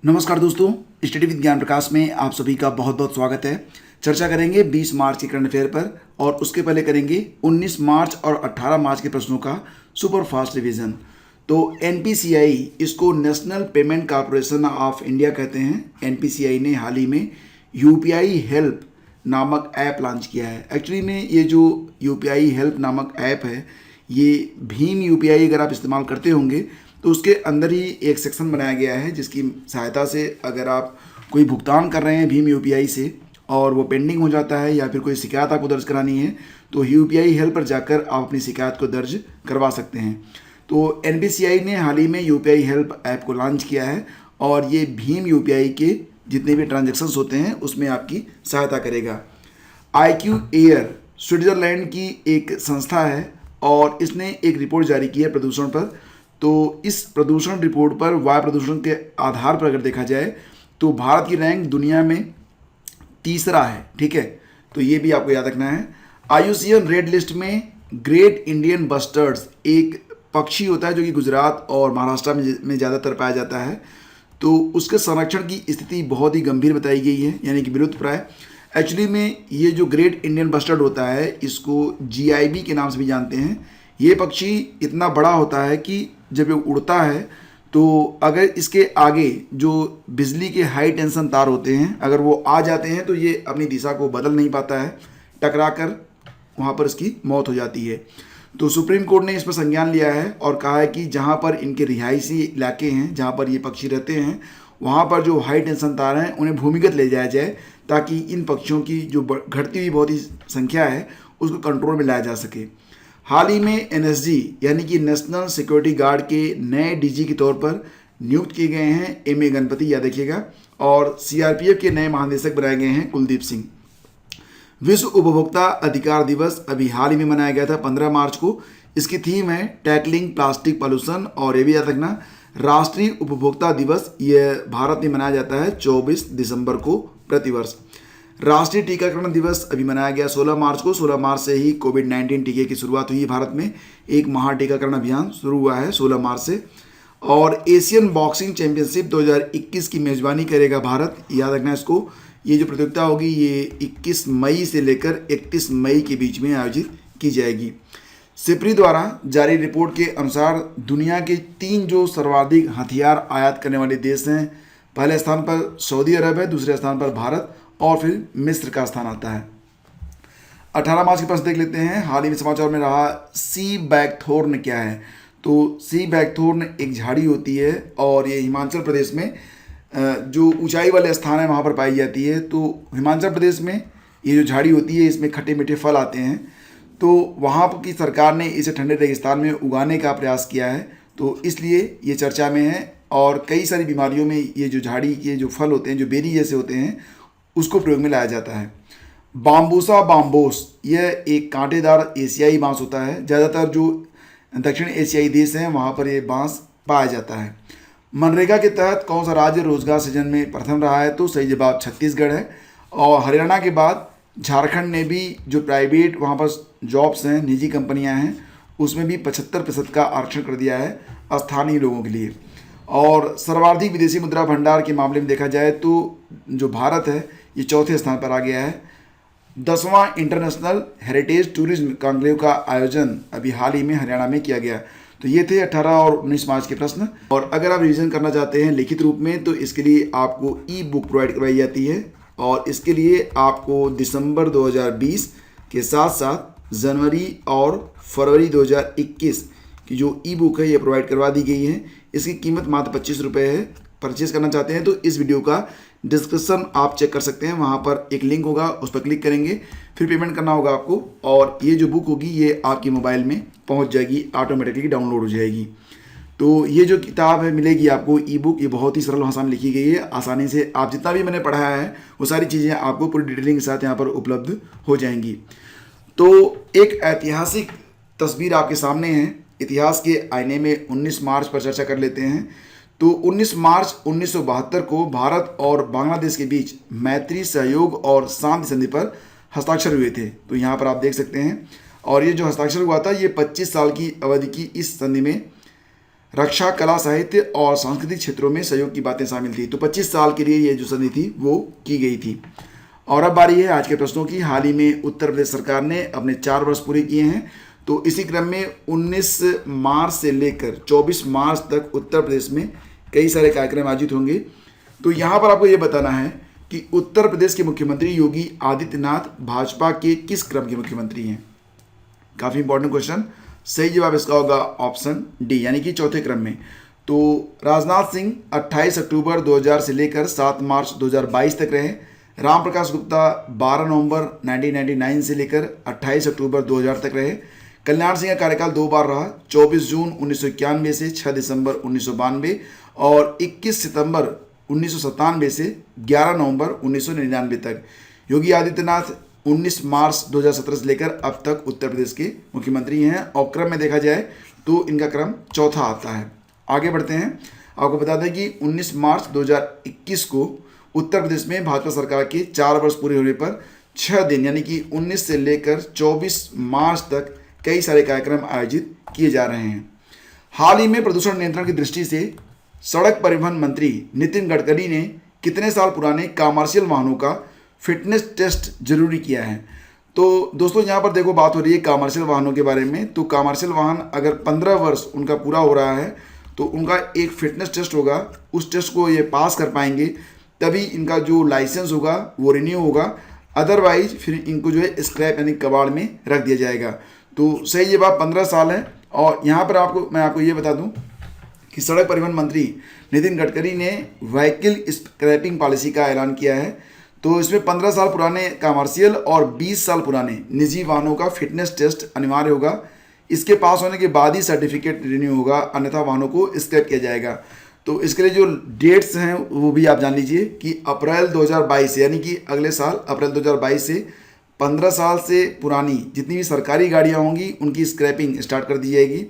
नमस्कार दोस्तों, study with ज्ञान प्रकाश में आप सभी का बहुत बहुत स्वागत है। चर्चा करेंगे 20 मार्च के करंट अफेयर पर और उसके पहले करेंगे 19 मार्च और 18 मार्च के प्रश्नों का सुपर फास्ट रिवीजन। तो एनपीसीआई, इसको national payment corporation of India कहते हैं। एनपीसीआई ने हाल ही में यूपीआई हेल्प नामक ऐप लॉन्च किया है। एक्चुअली में ये जो यूपीआई हेल्प नामक ऐप है, ये भीम यूपीआई अगर आप इस्तेमाल करते होंगे तो उसके अंदर ही एक सेक्शन बनाया गया है जिसकी सहायता से अगर आप कोई भुगतान कर रहे हैं भीम यूपीआई से और वो पेंडिंग हो जाता है या फिर कोई शिकायत आपको दर्ज करानी है तो यूपीआई हेल्प पर जाकर आप अपनी शिकायत को दर्ज करवा सकते हैं। तो एनपीसीआई ने हाल ही में यूपीआई हेल्प ऐप को लॉन्च किया है और ये भीम यूपीआई के जितने भी ट्रांजेक्शन्स होते हैं उसमें आपकी सहायता करेगा। IQ एयर स्विट्ज़रलैंड की एक संस्था है और इसने एक रिपोर्ट जारी की है प्रदूषण पर। तो इस प्रदूषण रिपोर्ट पर वायु प्रदूषण के आधार पर अगर देखा जाए तो भारत की रैंक दुनिया में तीसरा है। ठीक है, तो ये भी आपको याद रखना है। IUCN रेड लिस्ट में ग्रेट इंडियन बस्टर्ड्स एक पक्षी होता है जो कि गुजरात और महाराष्ट्र में ज़्यादातर पाया जाता है। तो उसके संरक्षण की स्थिति बहुत ही गंभीर बताई गई है, यानी कि विलुप्तप्राय। एक्चुअली में ये जो ग्रेट इंडियन बस्टर्ड होता है इसको GIB के नाम से भी जानते हैं। ये पक्षी इतना बड़ा होता है कि जब ये उड़ता है तो अगर इसके आगे जो बिजली के हाई टेंशन तार होते हैं अगर वो आ जाते हैं तो ये अपनी दिशा को बदल नहीं पाता है, टकरा कर वहाँ पर इसकी मौत हो जाती है। तो सुप्रीम कोर्ट ने इस पर संज्ञान लिया है और कहा है कि जहाँ पर इनके रिहायशी इलाके हैं, जहाँ पर ये पक्षी रहते हैं, वहाँ पर जो हाई टेंशन तार हैं उन्हें भूमिगत ले जाया जाए ताकि इन पक्षियों की जो घटती हुई बहुत ही संख्या है उसको कंट्रोल में लाया जा सके। हाल ही में NSG यानी कि नेशनल सिक्योरिटी गार्ड के नए DG के तौर पर नियुक्त किए गए हैं MA गणपति, याद रखिएगा, और CRPF के नए महानिदेशक बनाए गए हैं कुलदीप सिंह। विश्व उपभोक्ता अधिकार दिवस अभी हाल ही में मनाया गया था 15 मार्च को। इसकी थीम है टैकलिंग प्लास्टिक पॉल्यूशन और ये भी याद रखना राष्ट्रीय उपभोक्ता दिवस ये भारत में मनाया जाता है 24 दिसंबर को प्रतिवर्ष। राष्ट्रीय टीकाकरण दिवस अभी मनाया गया 16 मार्च को। 16 मार्च से ही कोविड-19 टीके की शुरुआत हुई है भारत में। एक महा टीकाकरण अभियान शुरू हुआ है 16 मार्च से। और एशियन बॉक्सिंग चैंपियनशिप 2021 की मेजबानी करेगा भारत, याद रखना इसको। ये जो प्रतियोगिता होगी ये 21 मई से लेकर 31 मई के बीच में आयोजित की जाएगी। सिप्री द्वारा जारी रिपोर्ट के अनुसार दुनिया के 3 जो सर्वाधिक हथियार आयात करने वाले देश हैं, पहले स्थान पर सऊदी अरब है, दूसरे स्थान पर भारत और फिर मिस्र का स्थान आता है। 18 मार्च के पास देख लेते हैं। हाल ही में समाचार में रहा सी बैकथोर्न क्या है। तो सी बैकथोर्न एक झाड़ी होती है और ये हिमाचल प्रदेश में जो ऊंचाई वाले स्थान है वहाँ पर पाई जाती है। तो हिमाचल प्रदेश में ये जो झाड़ी होती है इसमें खट्टे मीठे फल आते हैं। तो वहाँ की सरकार ने इसे ठंडे रेगिस्तान में उगाने का प्रयास किया है, तो इसलिए ये चर्चा में है। और कई सारी बीमारियों में ये जो झाड़ी के जो फल होते हैं, जो बेरी जैसे होते हैं, उसको प्रयोग में लाया जाता है। बाम्बूसा बाम्बोस यह एक कांटेदार एशियाई बांस होता है। ज़्यादातर जो दक्षिण एशियाई देश हैं वहाँ पर ये बांस पाया जाता है। मनरेगा के तहत कौन सा राज्य रोजगार सृजन में प्रथम रहा है? तो सही जवाब छत्तीसगढ़ है। और हरियाणा के बाद झारखंड ने भी जो प्राइवेट वहाँ पर जॉब्स हैं, निजी कंपनियाँ हैं, उसमें भी 75% का आरक्षण कर दिया है स्थानीय लोगों के लिए। और सर्वाधिक विदेशी मुद्रा भंडार के मामले में देखा जाए तो जो भारत है ये चौथे स्थान पर आ गया है। 10वां इंटरनेशनल हेरिटेज टूरिज्म कॉन्क्लेव का आयोजन अभी हाल ही में हरियाणा में किया गया। तो ये थे 18 और 19 मार्च के प्रश्न। और अगर आप रिवीजन करना चाहते हैं लिखित रूप में तो इसके लिए आपको ई-बुक प्रोवाइड करवाई जाती है और इसके लिए आपको दिसंबर 2020 के साथ साथ जनवरी और फरवरी 2021 की जो ई-बुक है ये प्रोवाइड करवा दी गई है। इसकी कीमत मात्र 25 रुपये है। परचेज करना चाहते हैं तो इस वीडियो का डिस्क्रिप्शन आप चेक कर सकते हैं, वहाँ पर एक लिंक होगा, उस पर क्लिक करेंगे, फिर पेमेंट करना होगा आपको और ये जो बुक होगी ये आपकी मोबाइल में पहुँच जाएगी, ऑटोमेटिकली डाउनलोड हो जाएगी। तो ये जो किताब है मिलेगी आपको ई-बुक, ये बहुत ही सरल भाषा में लिखी गई है। आसानी से आप जितना भी मैंने पढ़ाया है वो सारी चीज़ें आपको पूरी डिटेलिंग के साथ यहाँ पर उपलब्ध हो जाएंगी। तो एक ऐतिहासिक तस्वीर आपके सामने है। इतिहास के आईने में 19 मार्च पर चर्चा कर लेते हैं। तो 19 मार्च 1972 को भारत और बांग्लादेश के बीच मैत्री, सहयोग और शांति संधि पर हस्ताक्षर हुए थे। तो यहाँ पर आप देख सकते हैं। और ये जो हस्ताक्षर हुआ था ये 25 साल की अवधि की इस संधि में रक्षा, कला, साहित्य और सांस्कृतिक क्षेत्रों में सहयोग की बातें शामिल थी। तो 25 साल के लिए ये जो संधि थी वो की गई थी। और अब बारी है आज के प्रश्नों की। हाल ही में उत्तर प्रदेश सरकार ने अपने 4 वर्ष पूरे किए हैं, तो इसी क्रम में 19 मार्च से लेकर 24 मार्च तक उत्तर प्रदेश में कई सारे कार्यक्रम आयोजित होंगे। तो यहाँ पर आपको ये बताना है कि उत्तर प्रदेश के मुख्यमंत्री योगी आदित्यनाथ भाजपा के किस क्रम के मुख्यमंत्री हैं। काफ़ी इंपॉर्टेंट क्वेश्चन। सही जवाब इसका होगा ऑप्शन डी, यानी कि चौथे क्रम में। तो राजनाथ सिंह 28 अक्टूबर 2000 से लेकर 7 मार्च 2022 तक रहे। रामप्रकाश गुप्ता 12 नवंबर 1999 से लेकर 28 अक्टूबर 2000 तक रहे। कल्याण सिंह का कार्यकाल 2 बार रहा, 24 जून 1991 से 6 दिसंबर 1992 और 21 सितंबर 1997 से 11 नवंबर 1999 तक। योगी आदित्यनाथ 19 मार्च 2017 से लेकर अब तक उत्तर प्रदेश के मुख्यमंत्री हैं और क्रम में देखा जाए तो इनका क्रम चौथा आता है। आगे बढ़ते हैं। आपको बता दें कि 19 मार्च 2021 को उत्तर प्रदेश में भाजपा सरकार के 4 वर्ष पूरे होने पर 6 दिन यानी कि 19 से लेकर 24 मार्च तक कई सारे कार्यक्रम आयोजित किए जा रहे हैं। हाल ही में प्रदूषण नियंत्रण की दृष्टि से सड़क परिवहन मंत्री नितिन गडकरी ने कितने साल पुराने कमर्शियल वाहनों का फिटनेस टेस्ट जरूरी किया है। तो दोस्तों यहाँ पर देखो बात हो रही है कमर्शियल वाहनों के बारे में। तो कमर्शियल वाहन अगर 15 वर्ष उनका पूरा हो रहा है तो उनका एक फिटनेस टेस्ट होगा, उस टेस्ट को ये पास कर पाएंगे तभी इनका जो लाइसेंस होगा वो रिन्यू होगा, अदरवाइज फिर इनको जो है स्क्रैप यानी कबाड़ में रख दिया जाएगा। तो सही जवाब 15 साल है। और यहाँ पर मैं आपको ये बता दूँ कि सड़क परिवहन मंत्री नितिन गडकरी ने व्हीकल स्क्रैपिंग पॉलिसी का ऐलान किया है। तो इसमें 15 साल पुराने कमर्शियल और 20 साल पुराने निजी वाहनों का फिटनेस टेस्ट अनिवार्य होगा। इसके पास होने के बाद ही सर्टिफिकेट रिन्यू होगा, अन्यथा वाहनों को स्क्रैप किया जाएगा। तो इसके लिए जो डेट्स हैं वो भी आप जान लीजिए कि अप्रैल 2022 यानी कि अगले साल अप्रैल 2022 से 15 साल से पुरानी जितनी भी सरकारी गाड़ियाँ होंगी उनकी स्क्रैपिंग स्टार्ट कर दी जाएगी।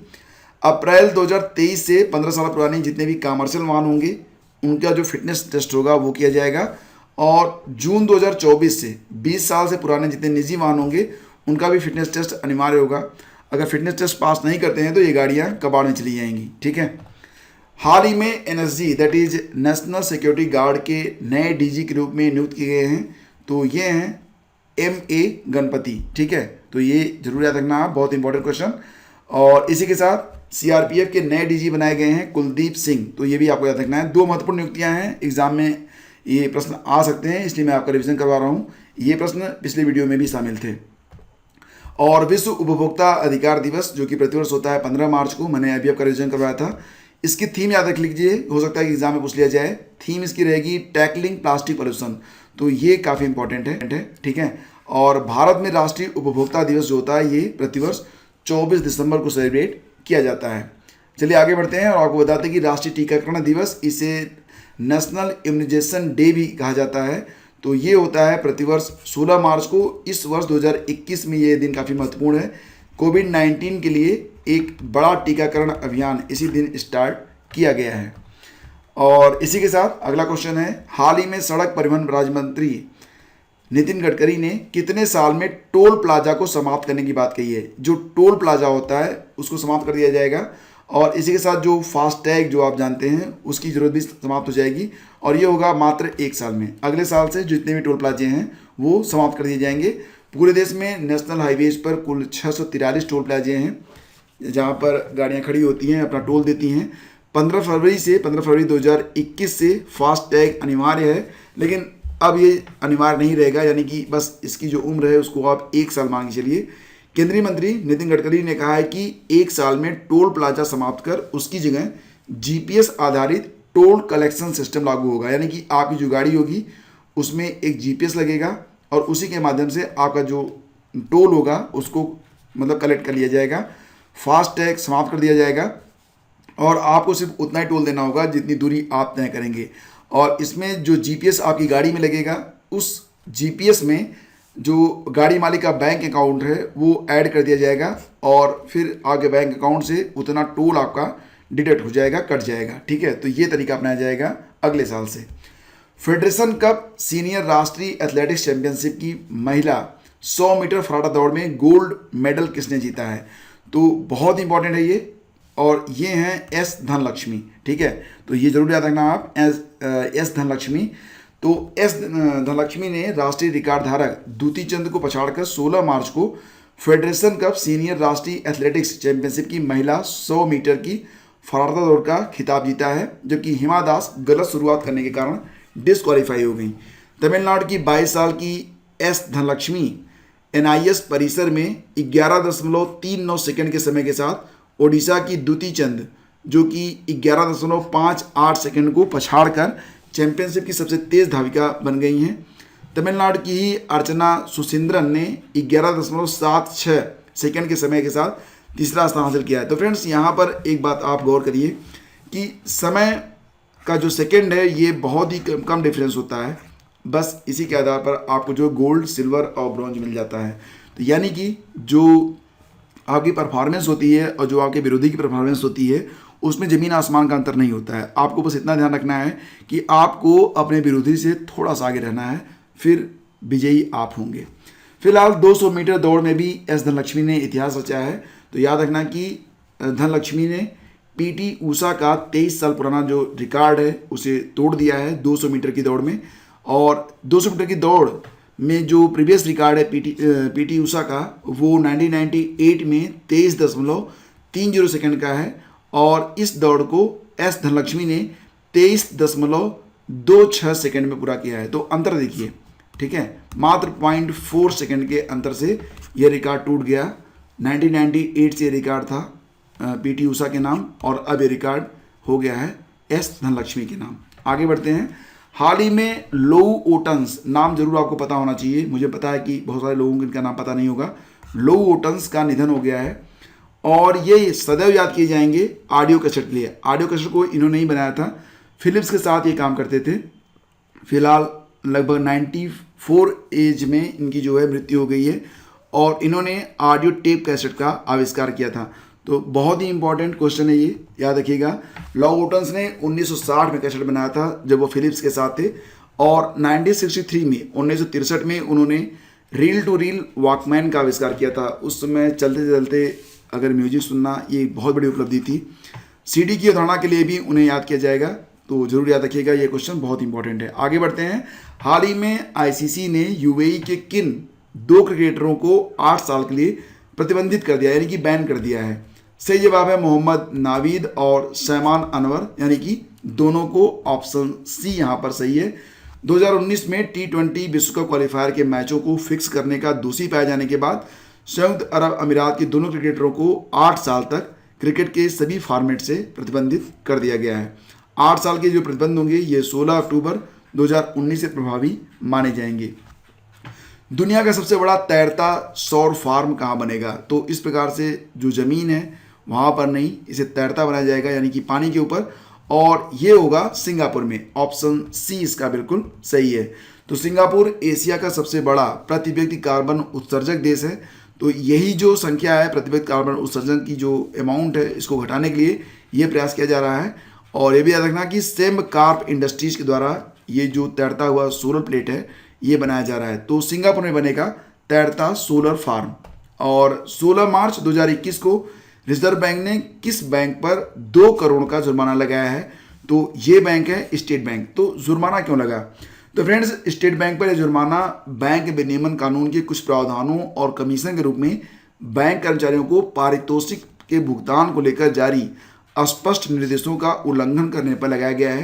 अप्रैल 2023 से 15 साल पुरानी जितने भी कमर्शियल वाहन होंगे उनका जो फिटनेस टेस्ट होगा वो किया जाएगा। और जून 2024 से 20 साल से पुराने जितने निजी वाहन होंगे उनका भी फिटनेस टेस्ट अनिवार्य होगा। अगर फिटनेस टेस्ट पास नहीं करते हैं तो ये गाड़ियाँ कबाड़ में चली जाएंगी। ठीक है। हाल ही में NSG that is national security guard के नए डीजी के रूप में नियुक्त किए गए हैं। तो ये हैं MA गणपति। ठीक है, तो ये जरूर याद रखना, बहुत इंपॉर्टेंट क्वेश्चन। और इसी के साथ CRPF के नए डीजी बनाए गए हैं कुलदीप सिंह। तो ये भी आपको याद रखना है। 2 महत्वपूर्ण नियुक्तियां हैं, एग्जाम में ये प्रश्न आ सकते हैं, इसलिए मैं आपका रिवीजन करवा रहा हूँ। ये प्रश्न पिछले वीडियो में भी शामिल थे। और विश्व उपभोक्ता अधिकार दिवस जो कि प्रतिवर्ष होता है 15 मार्च को, मैंने अभी आपका रिवीजन करवाया था। इसकी थीम याद रख लीजिए, हो सकता है कि एग्जाम में पूछ लिया जाए। थीम इसकी रहेगी टैकलिंग प्लास्टिक पॉल्यूशन। तो ये काफ़ी इंपॉर्टेंट है। ठीक है। और भारत में राष्ट्रीय उपभोक्ता दिवस जो होता है ये प्रतिवर्ष 24 दिसंबर को सेलिब्रेट किया जाता है। चलिए आगे बढ़ते हैं और आपको बताते हैं कि राष्ट्रीय टीकाकरण दिवस, इसे नेशनल इम्यूनाइजेशन डे भी कहा जाता है। तो ये होता है प्रतिवर्ष 16 मार्च को। इस वर्ष 2021 में ये दिन काफ़ी महत्वपूर्ण है। कोविड-19 के लिए एक बड़ा टीकाकरण अभियान इसी दिन स्टार्ट किया गया है। और इसी के साथ अगला क्वेश्चन है, हाल ही में सड़क परिवहन राज्य मंत्री नितिन गडकरी ने कितने साल में टोल प्लाजा को समाप्त करने की बात कही है। जो टोल प्लाजा होता है उसको समाप्त कर दिया जाएगा। और इसी के साथ जो फास्टैग जो आप जानते हैं उसकी ज़रूरत भी समाप्त हो जाएगी और ये होगा मात्र 1 साल में। अगले साल से जितने भी टोल प्लाजे हैं वो समाप्त कर दिए जाएंगे। पूरे देश में नेशनल हाईवेज पर कुल 643 टोल प्लाजे हैं जहाँ पर गाड़ियाँ खड़ी होती हैं, अपना टोल देती हैं। 15 फरवरी 2021 से फास्टैग अनिवार्य है, लेकिन अब ये अनिवार्य नहीं रहेगा, यानी कि बस इसकी जो उम्र है उसको आप 1 साल मान के चलिए। केंद्रीय मंत्री नितिन गडकरी ने कहा है कि 1 साल में टोल प्लाजा समाप्त कर उसकी जगह GPS आधारित टोल कलेक्शन सिस्टम लागू होगा। यानी कि आपकी जो गाड़ी होगी उसमें एक GPS लगेगा और उसी के माध्यम से आपका जो टोल होगा उसको मतलब कलेक्ट कर लिया जाएगा। फास्टैग समाप्त कर दिया जाएगा और आपको सिर्फ उतना ही टोल देना होगा जितनी दूरी आप तय करेंगे। और इसमें जो GPS आपकी गाड़ी में लगेगा उस GPS में जो गाड़ी मालिक का बैंक अकाउंट है वो ऐड कर दिया जाएगा और फिर आगे बैंक अकाउंट से उतना टोल आपका डिडक्ट हो जाएगा, कट जाएगा। ठीक है, तो ये तरीका अपनाया जाएगा अगले साल से। फेडरेशन कप सीनियर राष्ट्रीय एथलेटिक्स चैंपियनशिप की महिला 100 मीटर फराटा दौड़ में गोल्ड मेडल किसने जीता है। तो बहुत इंपॉर्टेंट है ये। और ये हैं एस धनलक्ष्मी। ठीक है, तो ये जरूर याद रखना आप, एस धनलक्ष्मी। तो एस धनलक्ष्मी ने राष्ट्रीय रिकॉर्ड धारक द्युति चंद को पछाड़कर 16 मार्च को फेडरेशन कप सीनियर राष्ट्रीय एथलेटिक्स चैंपियनशिप की महिला 100 मीटर की फरारता दौड़ का खिताब जीता है, जबकि हिमा दास गलत शुरुआत करने के कारण डिस्क्वालीफाई हो गई। तमिलनाडु की 22 साल की एस धनलक्ष्मी NIS परिसर में 11.39 सेकंड के समय के साथ ओडिशा की द्युति चंद जो कि 11.58 सेकंड को पछाड़कर चैंपियनशिप की सबसे तेज धाविका बन गई हैं। तमिलनाडु की ही अर्चना सुसिंद्रन ने 11.76 सेकंड के समय के साथ तीसरा स्थान हासिल किया है। तो फ्रेंड्स, यहाँ पर एक बात आप गौर करिए कि समय का जो सेकंड है ये बहुत ही कम डिफरेंस होता है, बस इसी के आधार पर आपको जो गोल्ड, सिल्वर और ब्रॉन्ज मिल जाता है। तो यानी कि जो आपकी परफॉर्मेंस होती है और जो आपके विरोधी की परफॉर्मेंस होती है उसमें ज़मीन आसमान का अंतर नहीं होता है। आपको बस इतना ध्यान रखना है कि आपको अपने विरोधी से थोड़ा सा आगे रहना है, फिर विजयी आप होंगे। फिलहाल 200 मीटर दौड़ में भी एस धनलक्ष्मी ने इतिहास रचा है। तो याद रखना कि धनलक्ष्मी ने PT ऊषा का 23 साल पुराना जो रिकॉर्ड है उसे तोड़ दिया है 200 मीटर की दौड़ में। और 200 मीटर की दौड़ में जो प्रीवियस रिकॉर्ड है PT ऊषा का, वो 1998 में 23.30 सेकंड का है और इस दौड़ को एस धनलक्ष्मी ने 23.26 सेकंड में पूरा किया है। तो अंतर देखिए, ठीक है, मात्र 0.4 सेकंड के अंतर से यह रिकॉर्ड टूट गया। 1998 से रिकॉर्ड था PT ऊषा के नाम और अब ये रिकॉर्ड हो गया है एस धनलक्ष्मी के नाम। आगे बढ़ते हैं। हाल ही में लोउ ओटन्स, नाम जरूर आपको पता होना चाहिए, मुझे पता है कि बहुत सारे लोगों को इनका नाम पता नहीं होगा। लोउ ओटन्स का निधन हो गया है और ये सदैव याद किए जाएंगे ऑडियो कैसेट के लिए। ऑडियो कैसेट को इन्होंने ही बनाया था, फिलिप्स के साथ ये काम करते थे। फिलहाल लगभग 94 एज में इनकी जो है मृत्यु हो गई है और इन्होंने ऑडियो टेप कैसेट का आविष्कार किया था। तो बहुत ही इंपॉर्टेंट क्वेश्चन है ये, याद रखिएगा। लोउ ओटन्स ने 1960 में कैसेट बनाया था जब वो फिलिप्स के साथ थे और 1963 में उन्होंने रील टू रील वॉकमैन का आविष्कार किया था। उस समय चलते चलते अगर म्यूजिक सुनना ये बहुत बड़ी उपलब्धि थी। CD की अवधारणा के लिए भी उन्हें याद किया जाएगा, तो जरूर याद रखिएगा, ये क्वेश्चन बहुत इंपॉर्टेंट है। आगे बढ़ते हैं। हाल ही में ICC ने UAE के किन 2 क्रिकेटरों को 8 साल के लिए प्रतिबंधित कर दिया, यानी कि बैन कर दिया है? सही जवाब है मोहम्मद नावीद और सैमान अनवर, यानी कि दोनों को ऑप्शन C यहाँ पर सही है। 2019 में T20 विश्व कप क्वालिफायर के मैचों को फिक्स करने का दोषी पाए जाने के बाद संयुक्त अरब अमीरात के दोनों क्रिकेटरों को 8 साल तक क्रिकेट के सभी फॉर्मेट से प्रतिबंधित कर दिया गया है। 8 साल के जो प्रतिबंध होंगे ये 16 अक्टूबर 2019 से प्रभावी माने जाएंगे। दुनिया का सबसे बड़ा तैरता सौर फार्म कहाँ बनेगा? तो इस प्रकार से जो ज़मीन है वहाँ पर नहीं, इसे तैरता बनाया जाएगा, यानी कि पानी के ऊपर, और ये होगा सिंगापुर में। ऑप्शन C इसका बिल्कुल सही है। तो सिंगापुर एशिया का सबसे बड़ा प्रति व्यक्ति कार्बन उत्सर्जक देश है। तो यही जो संख्या है प्रति व्यक्ति कार्बन उत्सर्जन की जो अमाउंट है, इसको घटाने के लिए ये प्रयास किया जा रहा है। और ये भी याद रखना कि सेम कार्प इंडस्ट्रीज के द्वारा ये जो तैरता हुआ सोलर प्लेट है ये बनाया जा रहा है। तो सिंगापुर में बनेगा तैरता सोलर फार्म। और 16 मार्च 2021 को रिजर्व बैंक ने किस बैंक पर 2 करोड़ का जुर्माना लगाया है? तो ये बैंक है स्टेट बैंक। तो जुर्माना क्यों लगा? तो फ्रेंड्स, स्टेट बैंक पर यह जुर्माना बैंक विनियमन कानून के कुछ प्रावधानों और कमीशन के रूप में बैंक कर्मचारियों को पारितोषिक के भुगतान को लेकर जारी अस्पष्ट निर्देशों का उल्लंघन करने पर लगाया गया है।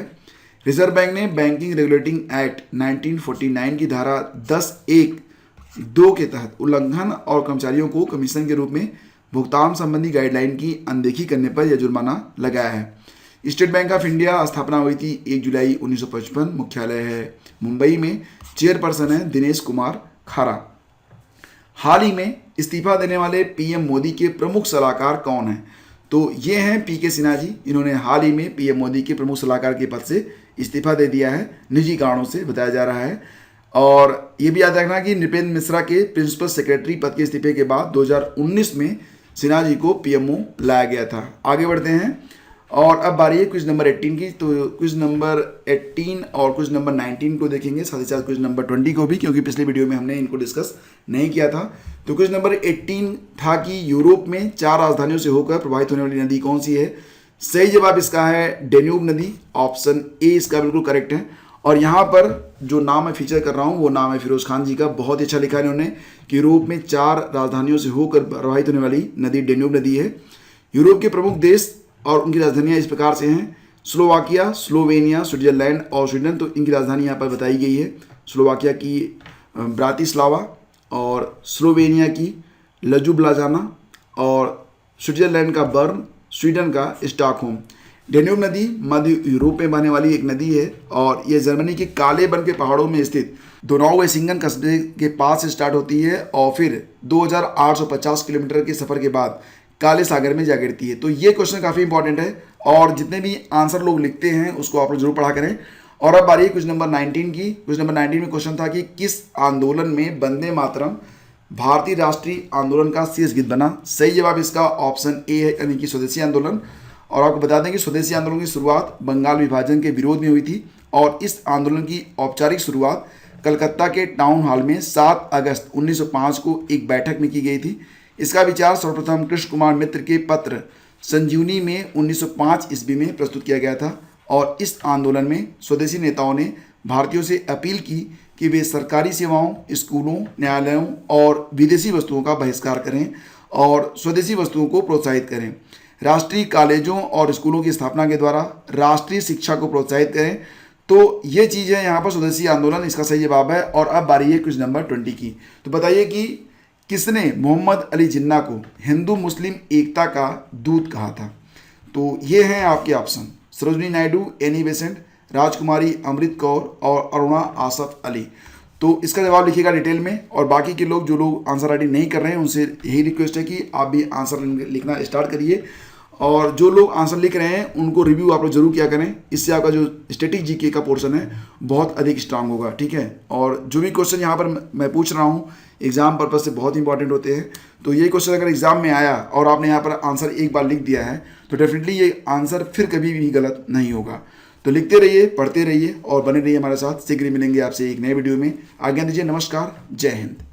रिजर्व बैंक ने बैंकिंग रेगुलेटिंग एक्ट 1949 की धारा 10(1)(2) के तहत उल्लंघन और कर्मचारियों को कमीशन के रूप में भुगतान संबंधी गाइडलाइन की अनदेखी करने पर यह जुर्माना लगाया है। स्टेट बैंक ऑफ इंडिया स्थापना हुई थी 1 जुलाई 1955। मुख्यालय है मुंबई में। चेयरपर्सन है दिनेश कुमार खारा। हाल ही में इस्तीफा देने वाले PM मोदी के प्रमुख सलाहकार कौन हैं? तो ये हैं PK सिन्हा जी। इन्होंने हाल ही में PM मोदी के प्रमुख सलाहकार के पद से इस्तीफा दे दिया है, निजी कारणों से बताया जा रहा है। और ये भी याद रखना कि नृपेंद्र मिश्रा के प्रिंसिपल सेक्रेटरी पद के इस्तीफे के बाद 2019 में सिन्हा जी को PMO लाया गया था। आगे बढ़ते हैं। और अब बारी है क्विज नंबर 18 की। तो क्विज नंबर 18 और क्विज नंबर 19 को देखेंगे, साथ ही साथ क्विज नंबर 20 को भी, क्योंकि पिछले वीडियो में हमने इनको डिस्कस नहीं किया था। तो क्विज नंबर 18 था कि यूरोप में 4 राजधानियों से होकर प्रभावित होने वाली नदी कौन सी है। सही जवाब इसका है डेन्यूब नदी, ऑप्शन ए इसका बिल्कुल करेक्ट है। और यहाँ पर जो नाम मैं फीचर कर रहा हूँ वो नाम है फिरोज खान जी का। बहुत ही अच्छा लिखा है इन्होंने कि यूरोप में 4 राजधानियों से होकर प्रभावित होने वाली नदी डेन्यूब नदी है। यूरोप के प्रमुख देश और उनकी राजधानियाँ इस प्रकार से हैं: स्लोवाकिया, स्लोवेनिया, स्विट्जरलैंड और स्वीडन। तो इनकी राजधानी यहाँ पर बताई गई है। स्लोवाकिया की ब्रातिस्लावा, और स्लोवेनिया की लजुब्लाजाना, और स्विट्जरलैंड का बर्न, स्वीडन का स्टॉकहोम। डेन्यूब नदी मध्य यूरोप में बहने वाली एक नदी है और ये जर्मनी के काले बन के पहाड़ों में स्थित दोनाउ-वेसिंगन कस्बे के पास से स्टार्ट होती है और फिर 2850 किलोमीटर के सफ़र के बाद काले सागर में जा गिरती है। तो ये क्वेश्चन काफ़ी इंपॉर्टेंट है और जितने भी आंसर लोग लिखते हैं उसको आप लोग जरूर पढ़ा करें। और अब बारी है क्वेश्चन नंबर 19 की। क्वेश्चन नंबर 19 में क्वेश्चन था कि किस आंदोलन में वंदे मातरम भारतीय राष्ट्रीय आंदोलन का शीर्ष गीत बना। सही जवाब इसका ऑप्शन ए है, यानी कि स्वदेशी आंदोलन। और आपको बता दें कि स्वदेशी आंदोलन की शुरुआत बंगाल विभाजन के विरोध में हुई थी और इस आंदोलन की औपचारिक शुरुआत कलकत्ता के टाउन हॉल में 7 अगस्त 1905 को एक बैठक में की गई थी। इसका विचार सर्वप्रथम कृष्ण कुमार मित्र के पत्र संजीवनी में 1905 ईस्वी में प्रस्तुत किया गया था। और इस आंदोलन में स्वदेशी नेताओं ने भारतीयों से अपील की कि वे सरकारी सेवाओं, स्कूलों, न्यायालयों और विदेशी वस्तुओं का बहिष्कार करें और स्वदेशी वस्तुओं को प्रोत्साहित करें। राष्ट्रीय कॉलेजों और स्कूलों की स्थापना के द्वारा राष्ट्रीय शिक्षा को प्रोत्साहित करें। तो ये चीज़ है यहाँ पर स्वदेशी आंदोलन, इसका सही जवाब है। और अब बारी है क्वेश्चन नंबर 20 की। तो बताइए कि किसने मोहम्मद अली जिन्ना को हिंदू मुस्लिम एकता का दूत कहा था। तो ये हैं आपके option: Sarojini Naidu, Annie Besant, राजकुमारी अमृत कौर और अरुणा आसफ अली। तो इसका जवाब लिखिएगा डिटेल में। और बाकी के लोग जो लोग आंसर राइटिंग नहीं कर रहे हैं उनसे यही रिक्वेस्ट है कि आप भी आंसर लिखना स्टार्ट करिए। और जो लोग आंसर लिख रहे हैं उनको रिव्यू आप लोग जरूर किया करें, इससे आपका जो स्टैटिक जीके का पोर्शन है बहुत अधिक स्ट्रांग होगा, ठीक है। और जो भी क्वेश्चन यहाँ पर मैं पूछ रहा हूँ एग्जाम पर्पज से बहुत इंपॉर्टेंट होते हैं। तो ये क्वेश्चन अगर एग्जाम में आया और आपने यहाँ पर आंसर एक बार लिख दिया है तो डेफिनेटली ये आंसर फिर कभी भी गलत नहीं होगा। तो लिखते रहिए, पढ़ते रहिए और बने रहिए हमारे साथ। शीघ्र मिलेंगे आपसे एक नए वीडियो में। आज्ञा दीजिए, नमस्कार, जय हिंद।